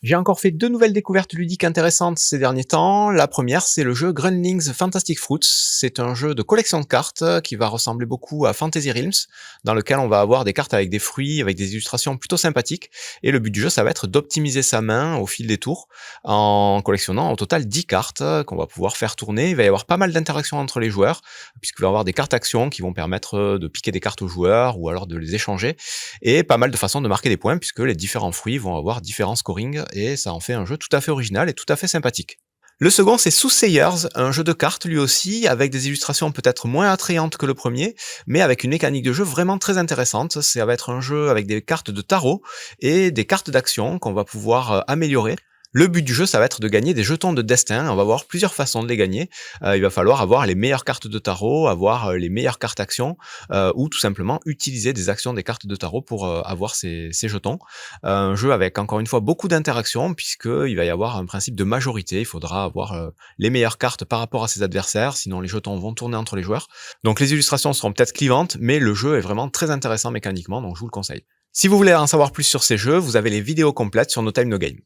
J'ai encore fait 2 nouvelles découvertes ludiques intéressantes ces derniers temps. La première, c'est le jeu Grunlings Fantastic Fruits. C'est un jeu de collection de cartes qui va ressembler beaucoup à Fantasy Realms, dans lequel on va avoir des cartes avec des fruits, avec des illustrations plutôt sympathiques. Et le but du jeu, ça va être d'optimiser sa main au fil des tours, en collectionnant au total 10 cartes qu'on va pouvoir faire tourner. Il va y avoir pas mal d'interactions entre les joueurs, puisqu'il va y avoir des cartes actions qui vont permettre de piquer des cartes aux joueurs, ou alors de les échanger, et pas mal de façons de marquer des points, puisque les différents fruits vont avoir différents scorings, et ça en fait un jeu tout à fait original et tout à fait sympathique. Le second, c'est Soothsayers, un jeu de cartes lui aussi, avec des illustrations peut-être moins attrayantes que le premier, mais avec une mécanique de jeu vraiment très intéressante. Ça va être un jeu avec des cartes de tarot et des cartes d'action qu'on va pouvoir améliorer. Le but du jeu, ça va être de gagner des jetons de destin. On va avoir plusieurs façons de les gagner. Il va falloir avoir les meilleures cartes de tarot, avoir les meilleures cartes actions, ou tout simplement utiliser des actions des cartes de tarot pour avoir ces jetons. Un jeu avec encore une fois beaucoup d'interactions, puisqu'il va y avoir un principe de majorité. Il faudra avoir les meilleures cartes par rapport à ses adversaires, sinon les jetons vont tourner entre les joueurs. Donc les illustrations seront peut-être clivantes, mais le jeu est vraiment très intéressant mécaniquement, donc je vous le conseille. Si vous voulez en savoir plus sur ces jeux, vous avez les vidéos complètes sur No Time No Game.